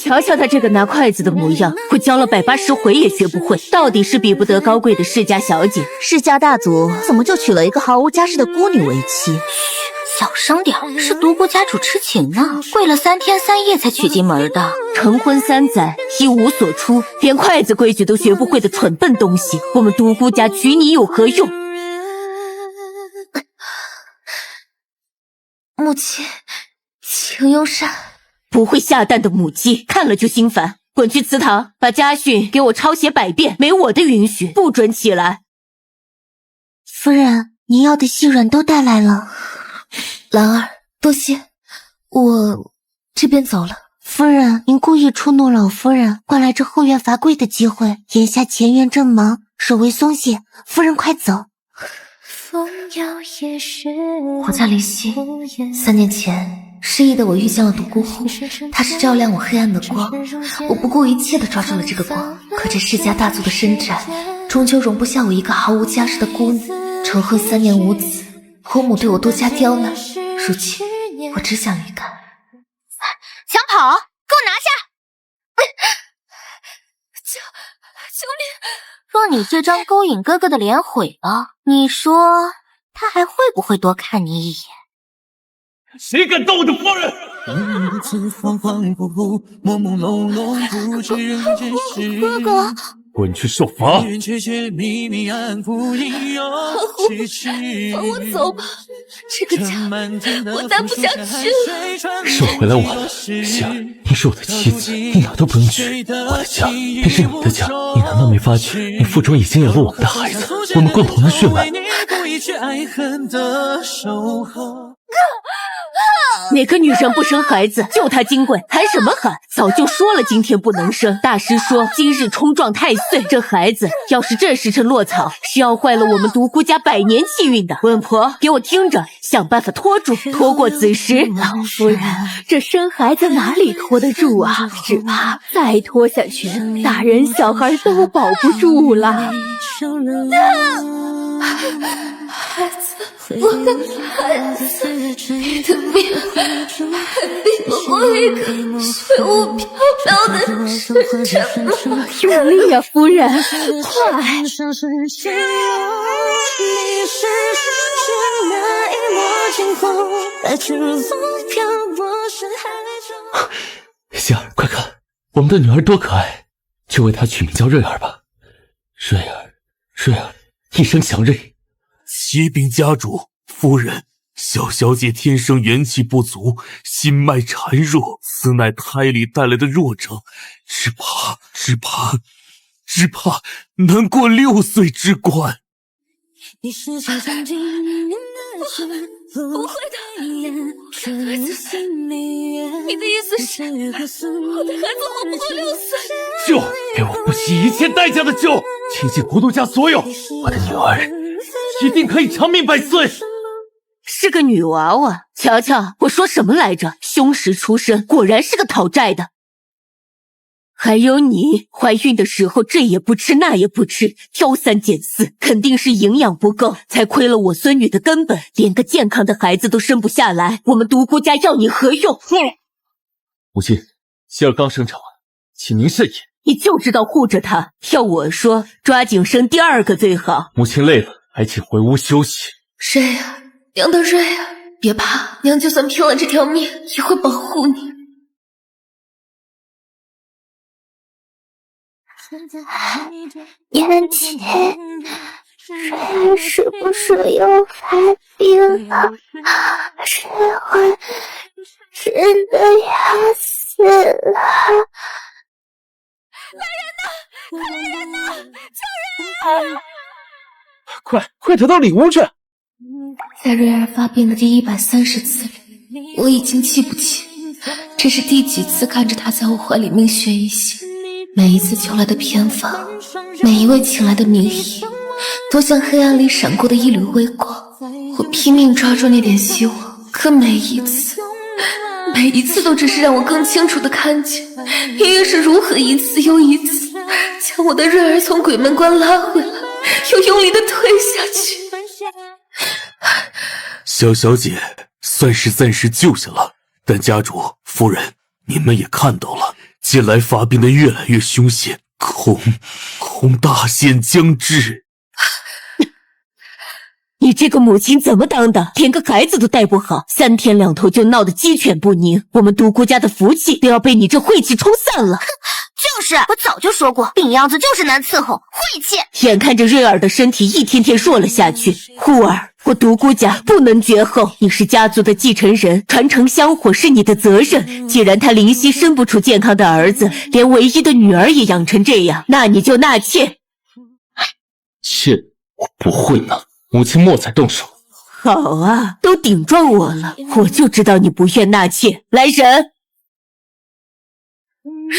瞧瞧他这个拿筷子的模样，我教了180回也学不会，到底是比不得高贵的世家小姐。世家大族怎么就娶了一个毫无家世的孤女为妻？小声点，是独孤家主痴情呢，跪了3天3夜才娶进门的。成婚3载，一无所出，连筷子规矩都学不会的蠢笨东西，我们独孤家娶你有何用？母亲，请用膳。不会下蛋的母鸡，看了就心烦。滚去祠堂，把家训给我抄写100遍，没我的允许，不准起来。夫人，您要的细软都带来了。兰儿，多谢，我这边走了。夫人，您故意触怒老夫人，换来这后院罚跪的机会。眼下前院正忙，守卫松懈，夫人快走。我叫林夕，3年前失忆的我遇见了独孤户，他是照亮我黑暗的光，我不顾一切地抓住了这个光。可这世家大族的深宅，终究容不下我一个毫无家世的孤女。成婚3年无子，我母对我多加刁难，如今我只想离开。想跑，给我拿下！求你！若你这张勾引哥哥的脸毁了，你说他还会不会多看你一眼？谁敢动我的夫人？哥哥，滚去受罚！放我走吧，这个家我待不下去了。收回来我的，希儿，你是我的妻子，你哪都不用去。我的家便是你的家，你难道没发觉你腹中已经有了我们的孩子？我们共同的血脉。哪个女人不生孩子？就她金贵，喊什么喊？早就说了今天不能生。大师说今日冲撞太岁，这孩子要是这时辰落草，是要坏了我们独孤家100年气运的。稳婆，给我听着，想办法拖住，拖过子时。老夫人，这生孩子哪里拖得住啊？只怕再拖下去，大人小孩都保不住了。孩子，我的孩子，你的命比不过一个虚无缥缈的时辰吗？用力呀，夫人，快！希儿，快看，我们的女儿多可爱，就为她取名叫瑞儿吧。瑞儿，瑞儿，一生祥瑞。启禀家主，夫人，小小姐天生元气不足，心脉孱弱，此乃胎里带来的弱症，只怕难过6岁之关。不会的，孩子，你的意思是，我的孩子活不过6岁？救！给我不惜一切代价的救！倾尽孤独家所有，我的女儿一定可以长命100岁。是个女娃娃，瞧瞧我说什么来着？凶实出身，果然是个讨债的。还有你，怀孕的时候这也不吃那也不吃，挑3拣4，肯定是营养不够，才亏了我孙女的根本，连个健康的孩子都生不下来。我们独孤家要你何用？说了，母亲，希儿刚生产完，请您慎言。你就知道护着她，要我说，抓紧生第2个最好。母亲累了，还请回屋休息。瑞啊，娘的瑞啊，别怕，娘就算拼了这条命，也会保护你。娘亲，瑞儿是不是又发病了？是会真的要死了？来人呐！救人啊！快得到里屋去！在瑞儿发病的第130次里，我已经记不清这是第几次看着她在我怀里命悬一线。每一次求来的偏方，每一位请来的名医，都像黑暗里闪过的一缕微光。我拼命抓住那点希望，可每一次都只是让我更清楚地看见爷爷是如何一次又一次将我的瑞儿从鬼门关拉回来，又用力地推下去。小小姐算是暂时救下了，但家主夫人，你们也看到了，近来发病的越来越凶险，恐大限将至。你这个母亲怎么当的？连个孩子都带不好，3天2头就闹得鸡犬不宁，我们独孤家的福气都要被你这晦气冲散了。就是，我早就说过，病样子就是难伺候，晦气。眼看着瑞儿的身体一天天弱了下去，护儿，我独孤家不能绝后，你是家族的继承人，传承香火是你的责任。既然他灵犀生不出健康的儿子，连唯一的女儿也养成这样，那你就纳妾。妾，我不会呢，母亲莫再动手。好啊，都顶撞我了，我就知道你不愿纳妾。来人！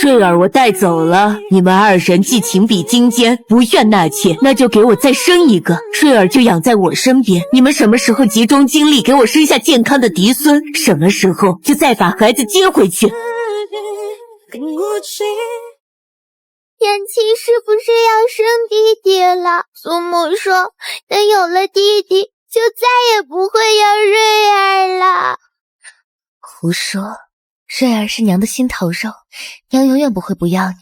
瑞儿我带走了，你们2人既情比金坚，不愿纳妾，那就给我再生一个，瑞儿就养在我身边。你们什么时候集中精力给我生下健康的嫡孙，什么时候就再把孩子接回去。妍希是不是要生弟弟了？祖母说，等有了弟弟，就再也不会有瑞儿了。胡说，瑞儿是娘的心头肉，娘永远不会不要你。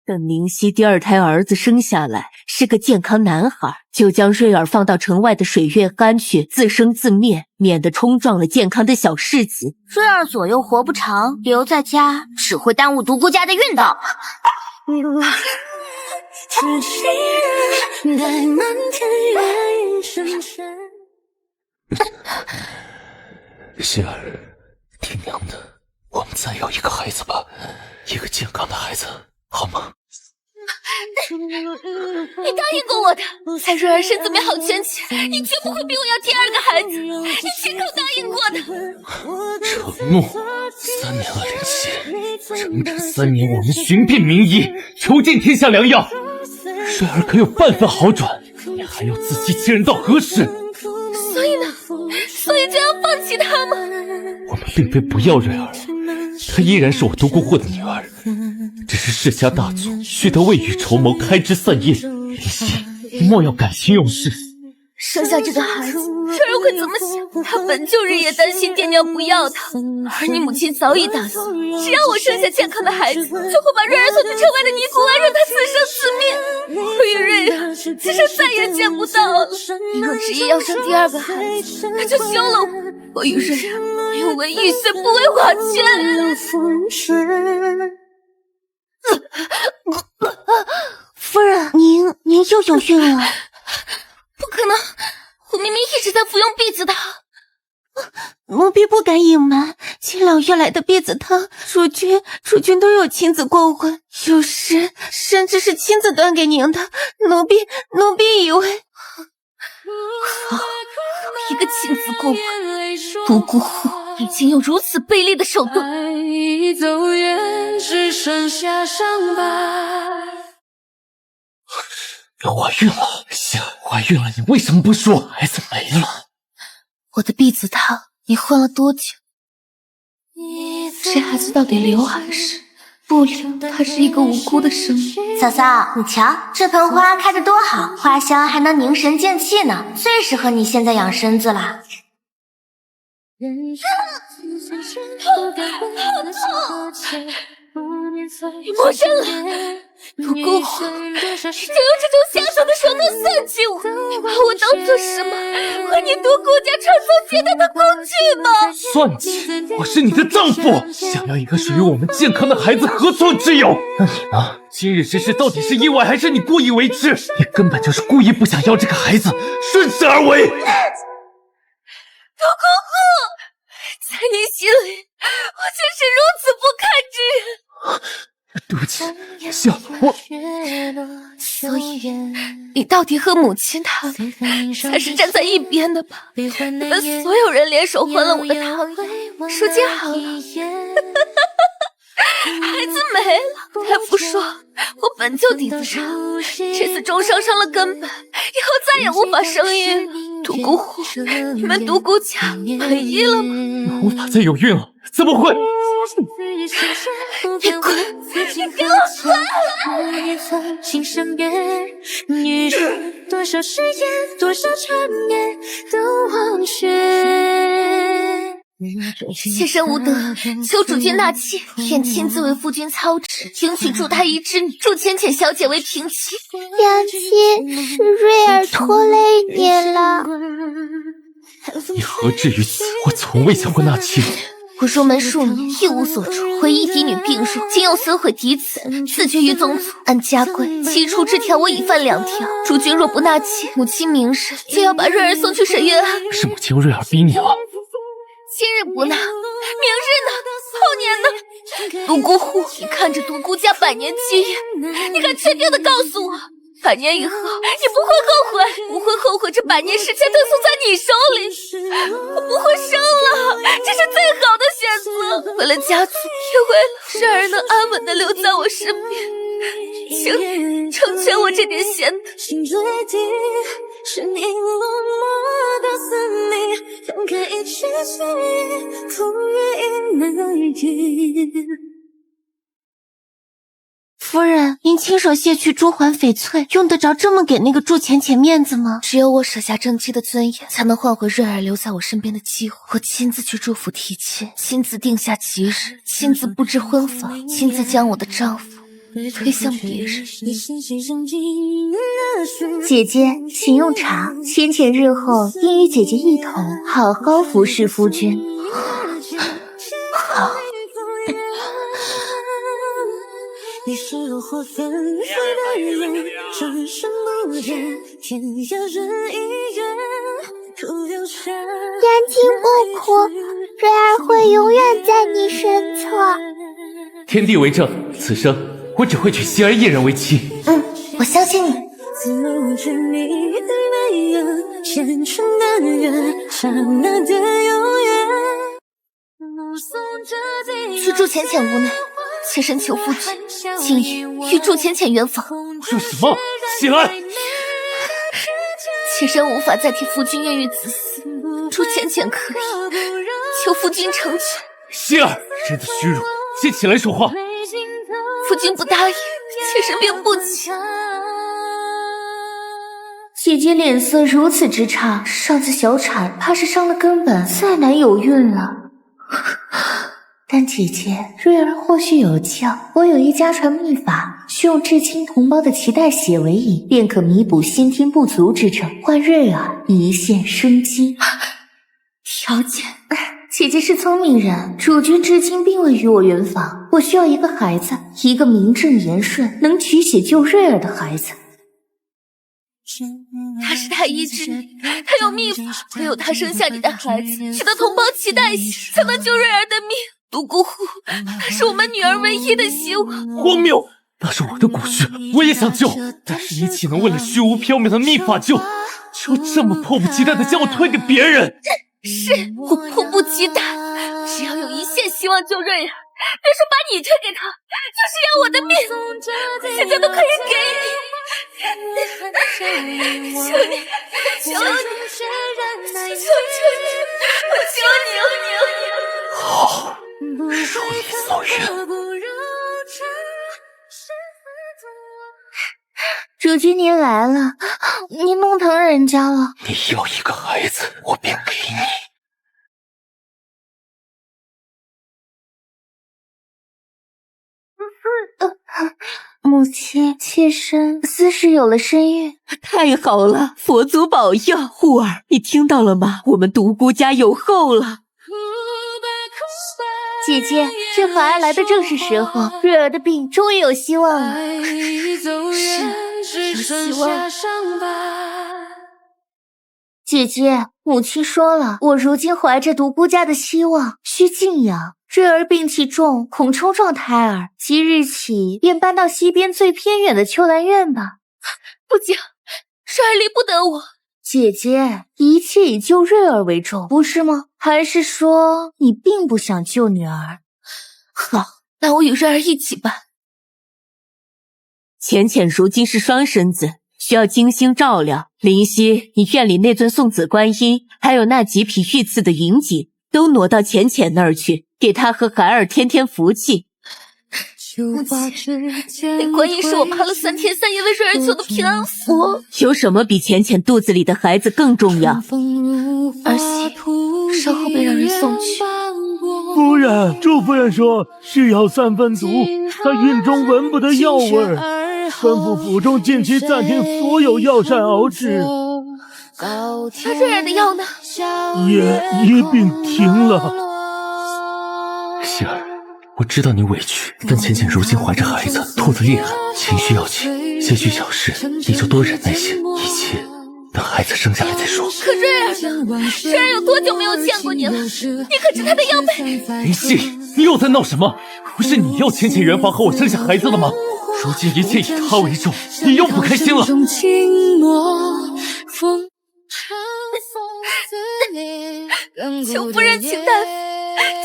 等灵犀第2胎儿子生下来是个健康男孩，就将瑞儿放到城外的水月庵去自生自灭，免得冲撞了健康的小世子。瑞儿左右活不长，留在家只会耽误独孤家的运道。希儿，听娘的，我们再要一个孩子吧，一个健康的孩子，好吗？你答应过我的，在瑞儿身子没好全起，你绝不会逼我要第2个孩子，你亲口答应过的。承诺3年了，灵犀，整整3年，我们寻遍名医，求尽天下良药，瑞儿可有半分好转？你还要自欺欺人到何时？所以呢？所以就要放弃他吗？我们并非不要瑞儿，她依然是我独孤护的女儿，只是世家大族，须得未雨绸缪，开枝散叶。灵犀，莫要感情用事。生下这个孩子，瑞儿会怎么想？她本就日夜担心爹娘不要她，而你母亲早已打算，只要我生下健康的孩子，就会把瑞儿送进城外的尼姑庵，让她自生自灭。我与瑞儿此生再也见不到了。你若执意要生第2个孩子，那就休了我。我与瑞儿永为玉碎，不为瓦全。夫人，您又有孕了？不可能，我明明一直在服用避子汤。奴婢不敢隐瞒，秦老爷来的避子汤，主君都有亲自过问，有时甚至是亲自端给您的。奴婢以为，一个亲自过问，独孤护已经有如此卑劣的手段。走远，只剩下伤疤。怀孕了，希儿，怀孕了，你为什么不说？孩子没了。我的避子汤，你喝了多久？这孩子到底留还是不留？他是一个无辜的生命。嫂嫂，你瞧，这盆花开得多好，花香还能凝神健气呢，最适合你现在养身子了。好痛！你魔怔了，独孤护，你就用这种下手的手段算计我，你把我当做什么？和你独孤家传宗接代的工具吗？算计？我是你的丈夫，想要一个属于我们健康的孩子，何错之有？那你呢？今日之事到底是意外，还是你故意为之？你根本就是故意不想要这个孩子，顺势而为。独孤护，在你心里，我就是如此不堪之人。对不起，希儿，我……所以，你到底和母亲他们才是站在一边的吧？你们所有人联手还了我的堂爷，如今好了，孩子没了，还不说我本就底子差，这次重伤伤了根本，以后再也无法生育了。独孤护，你们独孤家满意了吗？无法再有孕了，怎么会？你滚！你给我滚！情深缘，女人多少誓言，多少缠绵都忘却。妾身无德，求主君纳气，愿亲自为夫君操持，迎娶助他一之女祝浅浅小姐为平妻。娘亲，是瑞儿拖累你了。你何至于此？我从未想过纳妾。我入门数年，一无所出，唯一嫡女病入，今又损毁嫡子，自绝于宗族。按家规，起初之条我已犯2条，主君若不纳妾，母亲明日就要把瑞儿送去沈月庵。是母亲用瑞儿逼你了？今日不纳，明日呢？后年呢？独孤户，你看着独孤家100年基业，你敢确定的告诉我，100年以后你不会后悔，不会后悔这100年时间都送在你手里。我不会生了，这是最好的选择。为了家族，也为了让儿能安稳的留在我身边，请你成全我这点闲的。心最低是你落寞的思念，放开一切随意，不愿意难言。夫人，您亲手卸去珠环翡翠，用得着这么给那个祝浅浅面子吗？只有我舍下正妻的尊严，才能换回瑞儿留在我身边的机会。我亲自去祝福提亲，亲自定下吉日，亲自布置婚房，亲自将我的丈夫推向别人。姐姐，请用茶。浅浅日后应与姐姐一同好好服侍夫君。好。你是炉火焚灰的人，转身不见，天涯人已远，徒留下。娘亲不哭，瑞儿会永远在你身侧。天地为证，此生我只会娶希儿一人为妻。我相信你。走进你的眉眼，虔诚的愿，刹那的永远。去祝浅浅无奈，妾身求夫君今夜与祝浅浅圆房。说什么？起来！妾身无法再替夫君冤狱子嗣，祝浅浅可以，求夫君成全。希儿，人的虚荣，先起来说话。夫君不答应，妾身便不起。姐姐脸色如此之差，上次小产怕是伤了根本，再难有孕了。但姐姐，瑞儿或许有救。我有一家传秘法，需用至亲同胞的脐带血为引，便可弥补先天不足之症，换瑞儿一线生机。条件，姐姐是聪明人，主君至今并未与我圆房。我需要一个孩子，一个名正言顺、能取血救瑞儿的孩子。她是太医之女，她有秘法，唯有她生下你的孩子，取得同胞脐带血，才能救瑞儿的命。独孤户，她是我们女儿唯一的希望。荒谬！那是我的骨血，我也想救，但是你岂能为了虚无缥缈的秘法就这么迫不及待的将我推给别人？是我迫不及待，只要有一线希望救瑞儿，别说把你推给他，就是要我的命，我现在都可以给你。求你，求你，求你，我求你！好，如你所愿。主君您来了，您弄疼人家了。你要一个孩子，我便给你。母亲，妾身私时有了身孕。太好了，佛祖保佑！护儿，你听到了吗？我们独孤家有后了。姐姐，这孩儿来的正是时候，瑞儿的病终于有希望了。是，有希望。姐姐，母亲说了，我如今怀着独孤家的希望，需静养。瑞儿病体重，恐冲撞胎儿，即日起便搬到西边最偏远的秋兰院吧。不行，瑞儿离不得我。姐姐，一切以救瑞儿为重，不是吗？还是说你并不想救女儿？好，那我与瑞儿一起办。浅浅如今是双生子，需要精心照料。灵犀，你院里那尊送子观音，还有那几匹御赐的云锦，都挪到浅浅那儿去，给她和孩儿添添福气。那观音是我爬了3天3夜为瑞儿求的平安符。有什么比浅浅肚子里的孩子更重要？儿媳，稍后被让人送去。夫人，祝夫人说是药3分毒，在孕中闻不得药味儿，吩咐府中近期暂停所有药膳熬制。那瑞儿的药呢？也一并停了。希儿，我知道你委屈，但浅浅如今怀着孩子，吐得厉害，情绪要紧，些许小事你就多忍耐些，一切等孩子生下来再说。可瑞儿有多久没有见过你了？你可知她的药被……林夕，你又在闹什么？不是你要浅浅圆房和我生下孩子了吗？如今一切以他为重，你又不开心了。求夫人请大夫，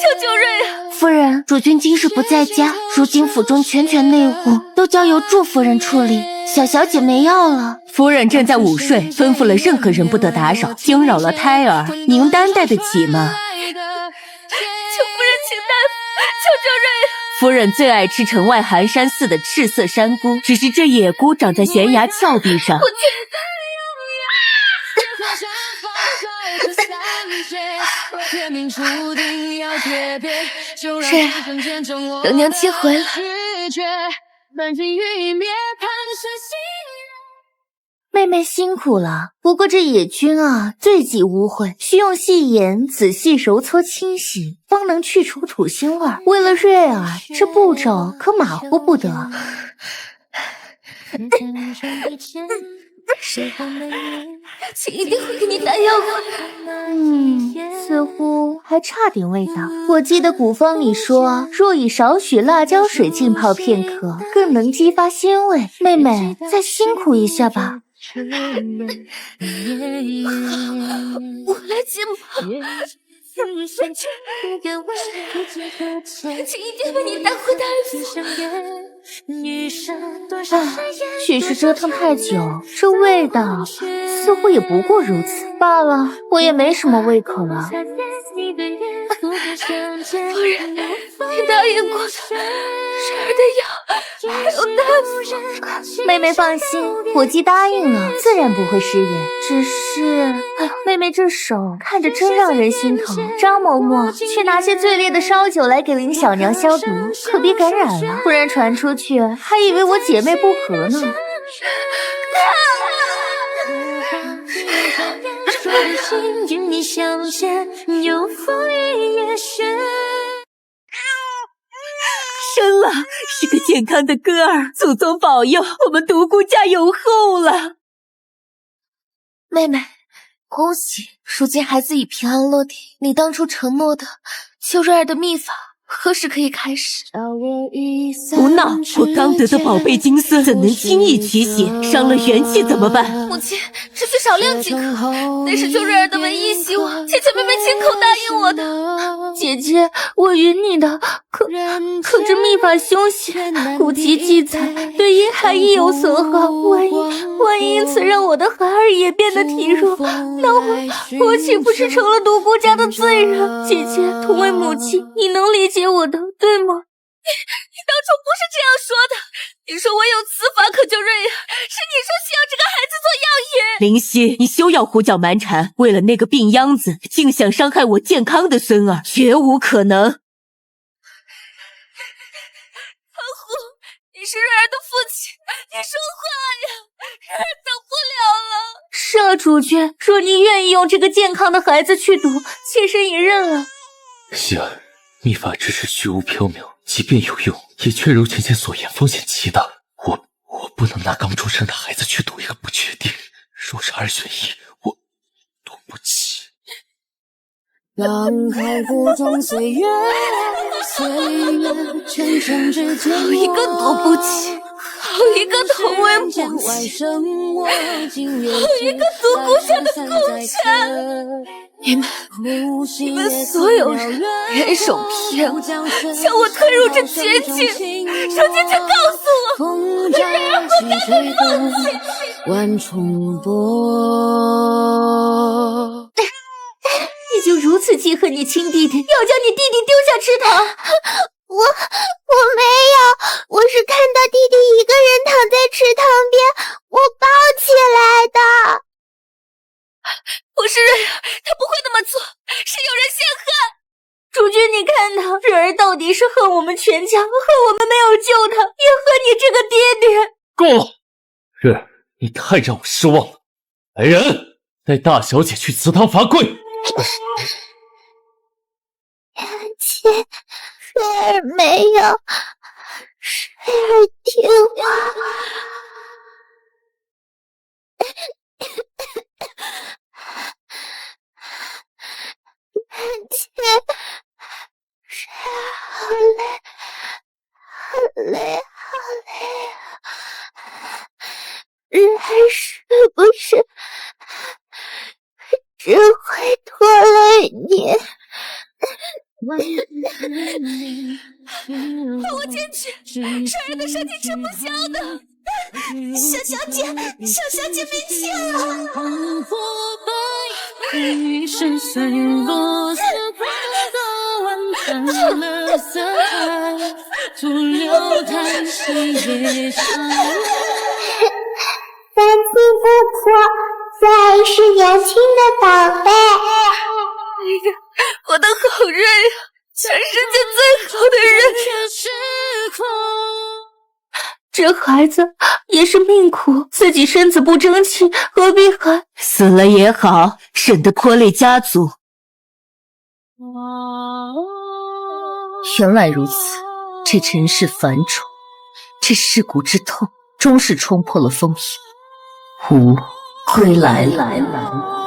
求救瑞儿。夫人，主君今日不在家，如今府中全权内务都交由祝夫人处理，小小姐没药了。夫人正在午睡，吩咐了任何人不得打扰，惊扰了胎儿，您担待得起吗？求夫人请大夫，求救瑞儿。夫人最爱吃城外寒山寺的赤色山菇，只是这野菇长在悬崖峭壁上。瑞儿，等娘亲回来。妹妹辛苦了，不过这野菌啊，最忌污秽，需用细盐仔细揉搓清洗，方能去除土腥味儿。为了瑞儿，这步骤可马虎不得。请一定会给你打药的。似乎还差点味道。我记得古方里说，若以少许辣椒水浸泡片刻，更能激发鲜味。妹妹，再辛苦一下吧。我来浸泡。请一定为你带回大夫。许是折腾太久，这味道似乎也不过如此罢了。我也没什么胃口了。夫人，你答应过的瑞儿的药还有大夫。妹妹放心，我既答应了，自然不会食言。只是，妹妹这手看着真让人心疼。张嬷嬷，去拿些最烈的烧酒来给林小娘消毒，可别感染了，不然传出去还以为我姐妹不和呢。生了，是个健康的哥儿，祖宗保佑，我们独孤家有后了。妹妹，恭喜！如今孩子已平安落地，你当初承诺的救瑞儿的秘法，何时可以开始？胡闹！我刚得的宝贝金丝怎能轻易取血？伤了元气怎么办？母亲，只需少量即可，那是救瑞儿的唯一希望。姐姐妹妹亲口答应我的。姐姐，我允你的，可这秘法凶险，古籍记载对婴孩亦有损耗，万一因此让我的孩儿也变得体弱，那我岂不是成了独孤家的罪人？姐姐，同为母亲，你能理解我的，对吗？你当初不是这样说的，你说我有此法可救瑞儿，是你说需要这个孩子做药引。林夕，你休要胡搅蛮缠，为了那个病秧子，竟想伤害我健康的孙儿，绝无可能。唐虎，你是瑞儿的父亲，你说话呀，瑞儿等不了了。是啊，主君，若你愿意用这个健康的孩子去赌，妾身也认了。希儿，秘法只是虚无缥缈，即便有用，也确如浅浅所言，风险极大。我不能拿刚出生的孩子去赌一个不确定。若是2选1，我赌不起。浪海湖中岁月沉沉之间，好一个赌不起，好一个同为母亲，好一个独孤家的共产。你们所有人联手骗我，将我推入这绝境，如今却告诉我，瑞儿会甘愿放弃。万重波，你就如此记恨你亲弟弟，要将你弟弟丢下池塘？我没有，看到弟弟一个人躺在池塘边，我抱起来的。不是瑞儿，他不会那么做，是有人陷害。主君，你看他，瑞儿到底是恨我们全家，恨我们没有救他，也恨你这个爹爹。够了，瑞儿，你太让我失望了。来人，带大小姐去祠堂罚跪。姐，瑞儿没有，瑞儿听话。姐，瑞儿好累，好累，好累啊！瑞儿是不是只会拖累你？放我进去，瑞儿的身体吃不消的。小小姐没气了。雨声碎落，似破的晚餐了色彩，徒留叹息夜长。三弟不错，再是年轻的宝贝。我的好瑞啊，全世界最好的人。这孩子也是命苦，自己身子不争气，何必还死了也好，省得拖累家族。原来如此，这尘世繁重，这尸骨之痛，终是冲破了封印。吾归来了。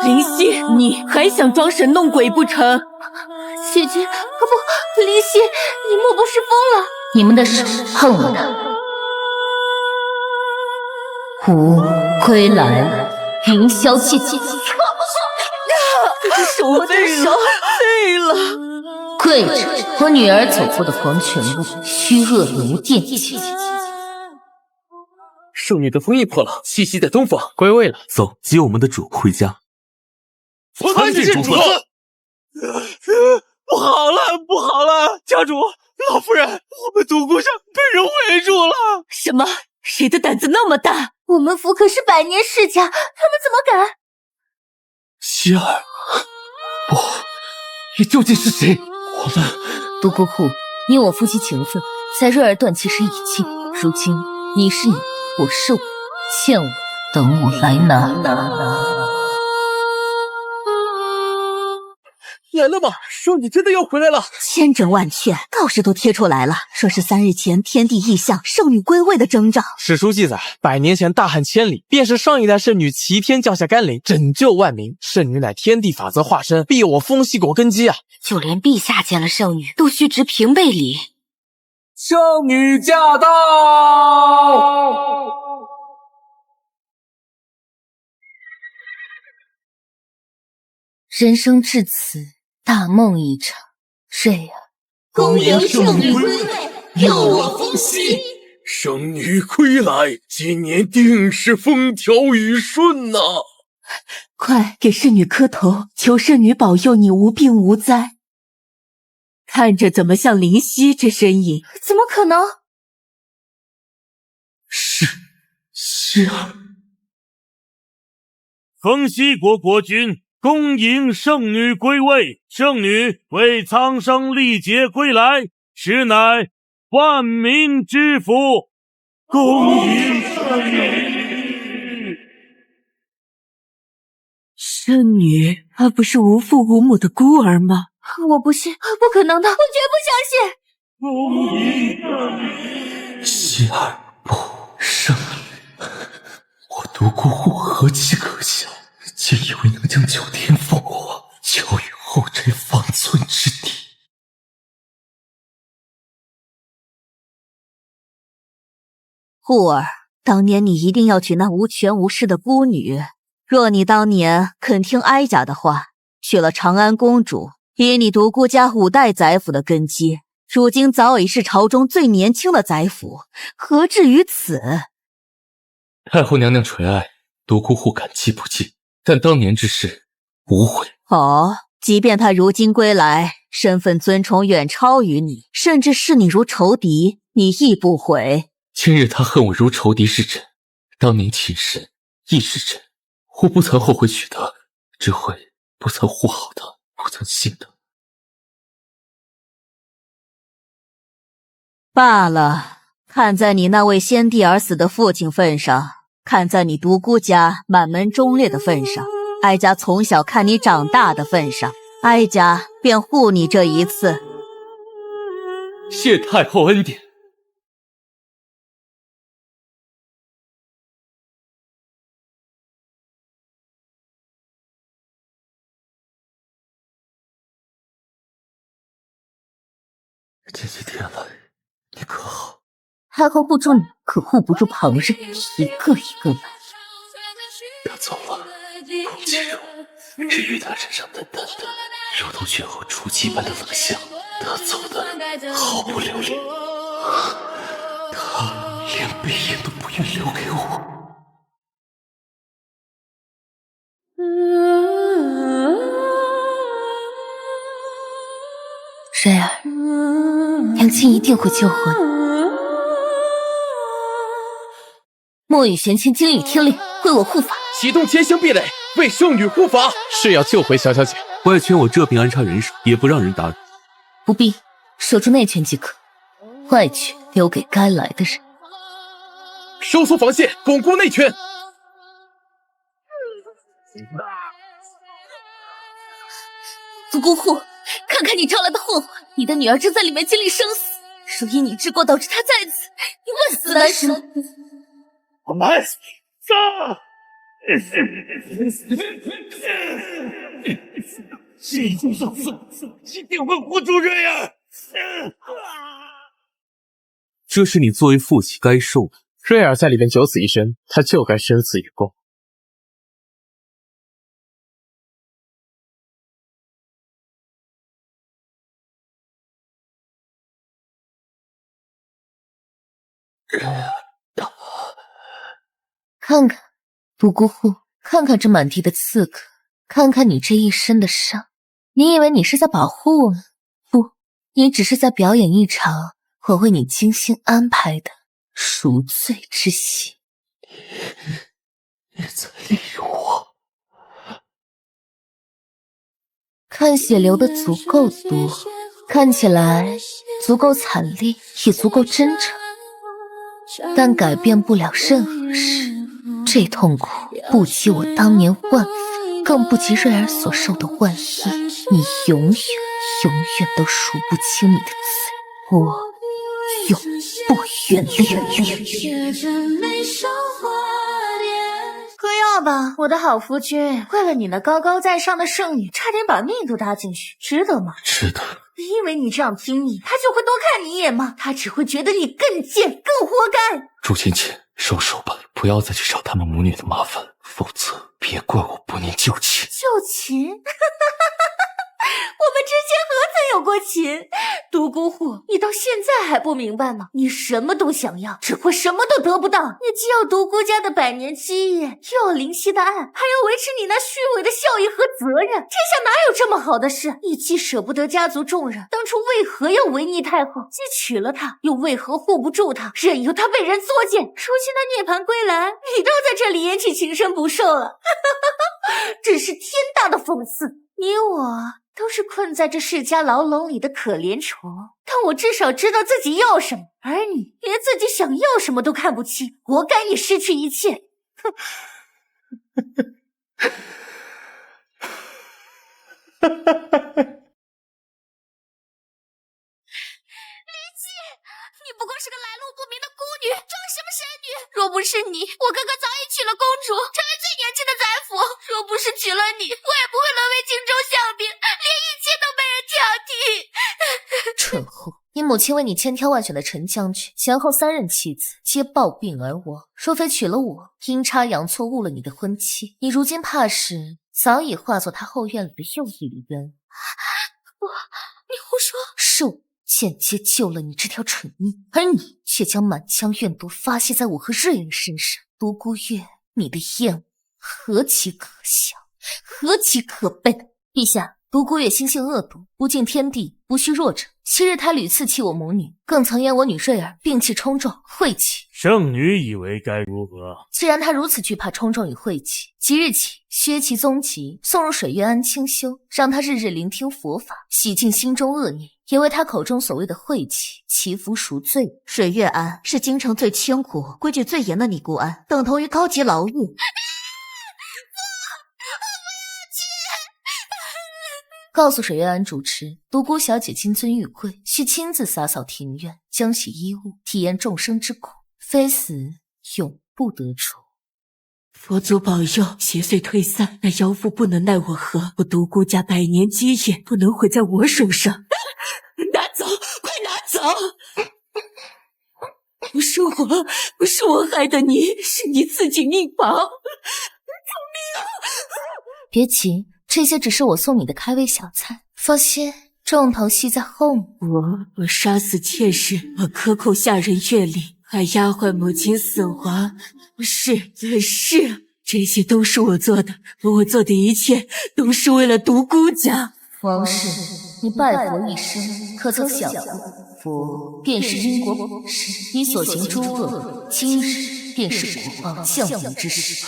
林夕，你还想装神弄鬼不成？姐姐，不，林夕，你莫不是疯了？你们的手碰了他。吾归来了，云霄姐姐。我的手废了。跪着，我女儿走过的黄泉路，虚恶无惦记。圣女的封印破了，栖息在东方，归位了。走，接我们的主回家。参见主子。不好了，不好了！家主，老夫人，我们独孤上被人围住了！什么？谁的胆子那么大？我们府可是百年世家，他们怎么敢？希儿，不，你究竟是谁？我们独孤护，你我夫妻情分，在瑞儿断气时已尽。如今你是你，我是我，欠我，等我来拿。来了吗？圣女真的要回来了！千真万确，告示都贴出来了，说是3日前天地异象，圣女归位的征兆。史书记载，100年前大旱千里，便是上一代圣女齐天降下甘霖，拯救万民。圣女乃天地法则化身，必有我风息果根基啊！就连陛下见了圣女，都需执平辈礼。圣女驾到！人生至此，大梦一场。瑞儿，恭迎圣女归位，耀我风息。圣女归来，今年定是风调雨顺呐！快给圣女磕头，求圣女保佑你无病无灾。看着怎么像林夕这身影？怎么可能？是希儿。风息国国君恭迎圣女归位，圣女为苍生历劫归来，实乃万民之福。恭迎圣女！圣女，她不是无父无母的孤儿吗？我不信，不可能的，我绝不相信。恭迎圣女！希儿，不，圣女，我独孤护何其可笑！竟以为能将9天复活，交予后尘方寸之地。护儿，当年你一定要娶那无权无势的孤女。若你当年肯听哀家的话，娶了长安公主，以你独孤家5代宰辅的根基，如今早已是朝中最年轻的宰辅，何至于此？太后娘娘垂爱，独孤护感激不尽，但当年之事无悔。哦，即便他如今归来，身份尊崇远超于你，甚至视你如仇敌，你亦不悔。今日他恨我如仇敌是真，当年秦氏亦是真。我不曾后悔取得，只悔不曾护好他，不曾信他。罢了，看在你那为先帝而死的父亲份上，看在你独孤家满门忠烈的份上，哀家从小看你长大的份上，哀家便护你这一次。谢太后恩典。这几天来，你可好？太后护住你，可护不住旁人，一个一个来。他走了，空气柔，只于他身上淡淡的，如同雪后初霁般的冷香。他走的毫不留恋，他连背影都不愿留给我。然而，娘亲一定会救活你。莫雨玄清金羽听令，为我护法，启动千星壁垒，为圣女护法。是要救回小小姐。外圈我这边安插人手，也不让人打扰。不必，守住内圈即可，外圈留给该来的人。收缩防线，巩固内圈。独孤护，看看你招来的祸患，你的女儿正在里面经历生死，若因你之过导致她在此，你万死难赎。来，杀！记住上次，一定会护住瑞儿。这是你作为父亲该受的。瑞儿在里面九死一生，他就该生死与共。看看独孤护，看看这满地的刺客，看看你这一身的伤，你以为你是在保护我吗？不，你只是在表演一场我为你精心安排的赎罪之戏。你在利用我。看血流的足够多，看起来足够惨烈，也足够真诚，但改变不了任何事。这痛苦不及我当年万分，更不及瑞儿所受的万一。你永远都赎不清你的罪，我永不原谅。喝药吧，我的好夫君，为了你那高高在上的圣女，差点把命都搭进去，值得吗？值得。你以为你这样拼命，他就会多看你一眼吗？他只会觉得你更贱，更活该。朱芊芊，收手吧，不要再去找他们母女的麻烦，否则别怪我不念旧情。旧情？我们之间何曾有过情？独孤护，你到现在还不明白吗？你什么都想要，只会什么都得不到。你既要独孤家的百年基业，又要灵犀的爱，还要维持你那虚伪的效益和责任。天下哪有这么好的事？你既舍不得家族重任，当初为何要违逆太后？既娶了她，又为何护不住她，任由她被人作践？如今她涅槃归来，你都在这里演起情深不寿了。真是天大的讽刺！你我都是困在这世家牢笼里的可怜虫，但我至少知道自己要什么，而你连自己想要什么都看不清，活该你失去一切。哼！你不过是个来路不明的孤女，装什么神女？若不是你，我哥哥早已娶了公主，成为最年轻的宰辅。若不是娶了你，我也不会沦为荆州相兵，连一切都被人挑剔。蠢货！你母亲为你千挑万选的陈将军，前后3任妻子，皆暴病而亡。若非娶了我，阴差阳错误了你的婚期，你如今怕是早已化作他后院里的又一缕冤。你胡说！是我间接救了你这条蠢妮，而你却将满腔怨毒发泄在我和瑞儿身上。独孤月，你的厌恶何其可笑，何其可悲！陛下，独孤月心性恶毒，不敬天地，不恤弱者。昔日他屡次弃我母女，更曾言我女瑞儿病气冲撞，晦气。圣女以为该如何？既然他如此惧怕冲撞与晦气，即日起削其宗籍，送入水月庵清修，让他日日聆听佛法，洗净心中恶念，也为他口中所谓的晦气祈福赎罪。水月庵是京城最清苦、规矩最严的尼姑庵，等同于高级牢狱。告诉水月庵主持，独孤小姐金尊玉贵，需亲自洒扫庭院，将洗衣物，体验众生之苦，非死永不得出。佛祖保佑，邪祟退散，那妖妇不能奈我何。我独孤家100年基业不能毁在我手上。拿走，快拿走！不是我害的你，是你自己硬绑。救命啊！别急。这些只是我送你的开胃小菜，放心，重头戏在后面。我杀死妾室，我克扣下人月令，害丫鬟母亲死亡，是，这些都是我做的，我做的一切都是为了独孤家。王氏，你拜佛一生，可曾想过，佛便是因果本身，你所行诸恶，今日便是果报降临之时。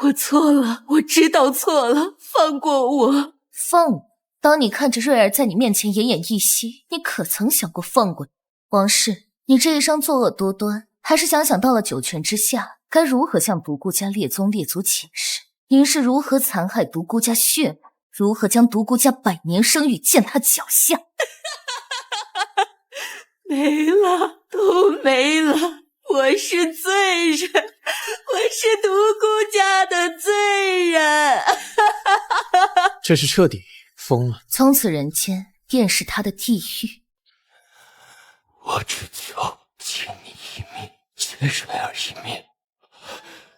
我错了，我知道错了，放过我。放我？当你看着瑞儿在你面前奄奄一息，你可曾想过放过你？王氏，你这一生作恶多端，还是想想到了九泉之下，该如何向独孤家列宗列祖请示？您是如何残害独孤家血脉，如何将独孤家100年声誉践踏脚下？没了，都没了。我是罪人，我是独孤家的罪人。这是彻底疯了。从此人间便是他的地狱。我只求见你一面，见水儿一面。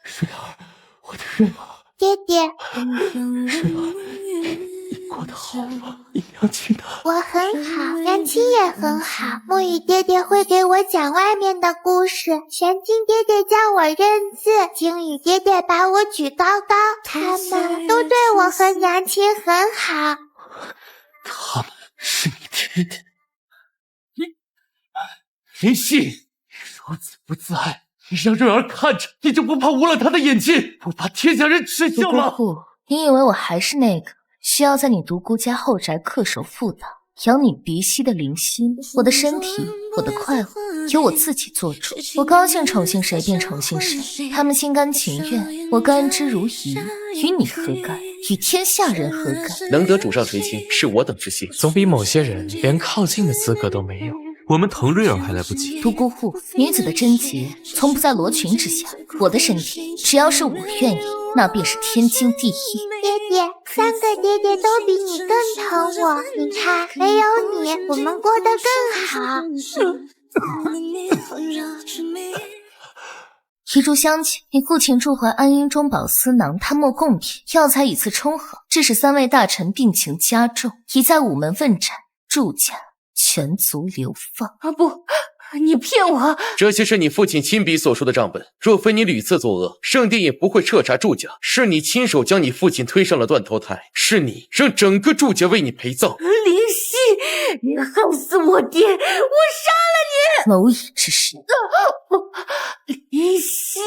水儿，我的水儿。爹爹，水儿，你过得好吗？你娘亲呢？我很好，娘亲也很好。墨雨爹爹会给我讲外面的故事，玄清爹爹教我认字，晴雨爹爹把我举高高，他们都对我和娘亲很好。他们是你爹爹？林夕，如此不自爱，你让瑞儿看着，你就不怕污了他的眼睛，不怕天下人耻笑吗？独孤，你以为我还是那个需要在你独孤家后宅恪守妇道，养你鼻息的灵犀？我的身体，我的快活，由我自己做主。我高兴宠幸谁便宠幸谁，他们心甘情愿，我甘之如饴。与你何干？与天下人何干？能得主上垂青，是我等之幸，总比某些人连靠近的资格都没有。我们疼瑞儿还来不及。独孤户，女子的贞洁从不在罗裙之下。我的身体，只要是我愿意，那便是天经地义。爹爹，3个爹爹都比你更疼我，你看，没有你，我们过得更好。遗嘱相请，你父亲驻怀安阴中宝丝囊，贪墨贡品，药材以次充好，致使3位大臣病情加重，已在午门问斩，祝家全族流放。不，你骗我！这些是你父亲亲笔所述的账本，若非你屡次作恶，圣殿也不会彻查祝家。是你亲手将你父亲推上了断头台，是你让整个祝家为你陪葬。林夕，你害死我爹，我杀了你！蝼蚁之事。林夕，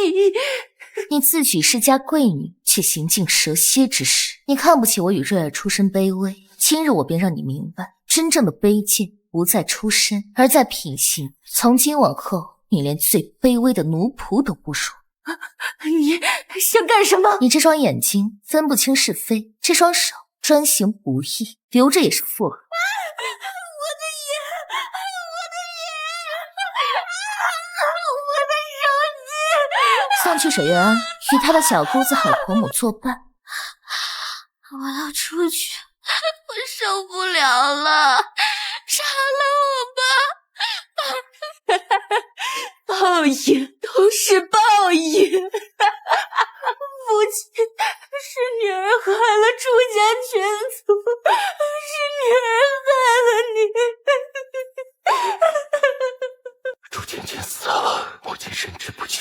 你自诩世家贵女，却行尽蛇蝎之事。你看不起我与瑞儿出身卑微，今日我便让你明白，真正的卑贱不在出身，而在品行。从今往后，你连最卑微的奴仆都不如。你想干什么？你这双眼睛分不清是非，这双手专行不义，留着也是祸害。送去水月庵，与他的小姑子好婆母作伴。我要出去，我受不了了，杀了我吧！报应都是报应。父亲，是女儿害了朱家全族，是女儿害了你。朱芊芊死了，母亲神志不济，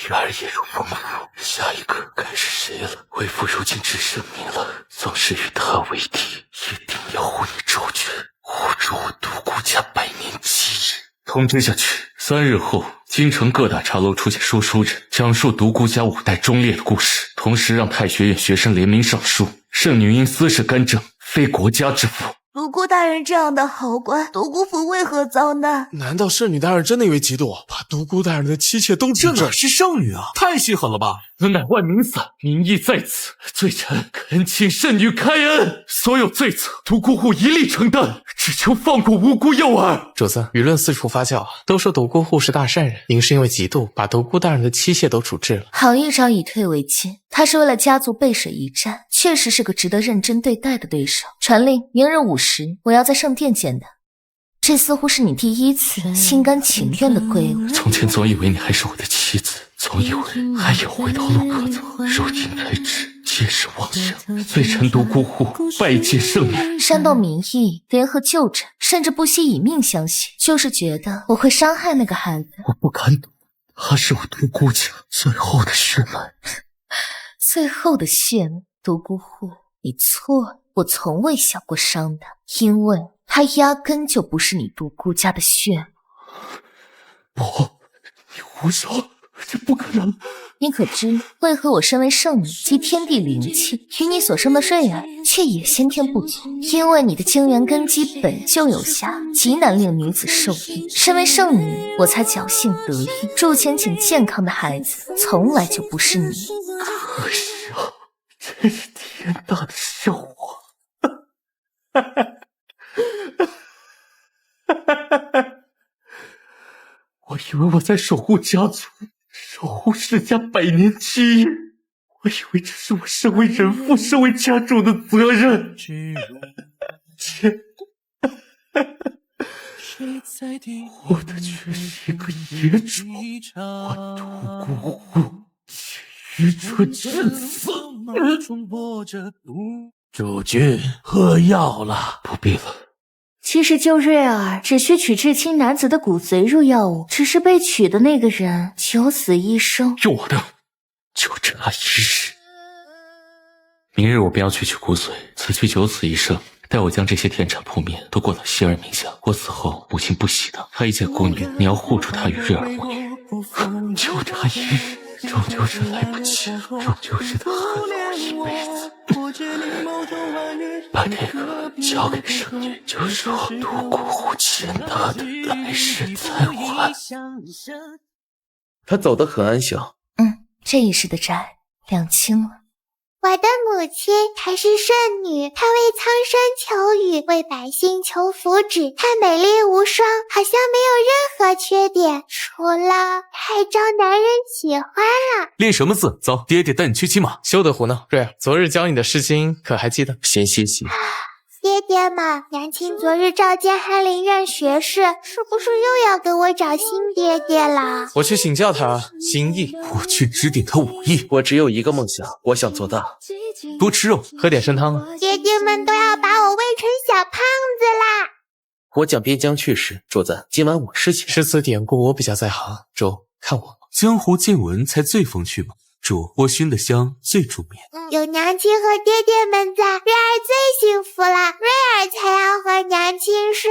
玉儿也入疯府。下一个该是谁了？为父如今只剩你了，纵使与他为敌，一定要护你周全，护住我独孤家100年基业。通知下去，3日后，京城各大茶楼出现说书人，讲述独孤家5代忠烈的故事，同时让太学院学生联名上书，圣女因私事干政，非国家之福。独孤大人这样的好官，独孤府为何遭难？难道圣女大人真的因为嫉妒，把独孤大人的妻妾都处置？这哪是圣女啊，太心狠了吧！此乃万民伞，民意在此，罪臣恳请圣女开恩，所有罪责独孤户一力承担，只求放过无辜幼儿。主子，舆论四处发酵，都说独孤户是大善人，您是因为嫉妒，把独孤大人的妻妾都处置了。好一招以退为进，他是为了家族背水一战，确实是个值得认真对待的对手。传令，明日5时，我要在圣殿见他。这似乎是你第一次心甘情愿的归我。从前总以为你还是我的妻子，总以为还有回头路可走，如今才知皆是妄想。罪臣独孤户拜见圣女。煽动民意，联合旧臣，甚至不惜以命相信，就是觉得我会伤害那个孩子。我不敢赌，他是我独孤家最后的血脉。最后的血脉，独孤户，你错了。我从未想过伤他，因为他压根就不是你独孤家的血脉。不，你胡说，这不可能。你可知为何我身为圣女集天地灵气，与你所生的瑞儿却也先天不足？因为你的精元根基本就有瑕，极难令女子受益。身为圣女，我才侥幸得意。祝芊芊健康的孩子，从来就不是你。可笑，真是天大的笑话。我以为我在守护家族，守护世家100年基业，我以为这是我身为人父、身为家主的责任。我的却是一个野种，我独孤户愚蠢至死。主君喝药了，不必了。其实救瑞儿只需取至亲男子的骨髓入药物，只是被取的那个人九死一生。用我的，就差1日。明日我便要去取骨髓，此去9死1生。待我将这些田产铺面都过到希儿名下，我死后母亲不喜的，她一介孤女，你要护住她与瑞儿母女，就差1日。终究是来不及，终究是得恨我一辈子。把这个交给圣女，就说独孤户欠他的，来世再还。他走得很安详。这一世的债两清了。我的母亲她是圣女，她为苍生求雨，为百姓求福祉。她美丽无双，好像没有任何缺点，除了太招男人喜欢了。练什么字？走，爹爹带你去骑马。休得胡闹，瑞儿，昨日教你的诗经可还记得？先歇息。爹爹嘛，娘亲昨日召见翰林院学士，是不是又要给我找新爹爹了？我去请教他心意，我去指点他武艺。我只有一个梦想，我想做大，多吃肉，喝点参汤啊。爹爹们都要把我喂成小胖子啦！我讲边疆趣事，主子，今晚我侍寝。诗词典故我比较在行，主看我。江湖见闻才最风趣嘛。主，我熏的香最助眠。有娘亲和爹爹们在，瑞儿最幸福了。瑞儿才要和娘亲睡。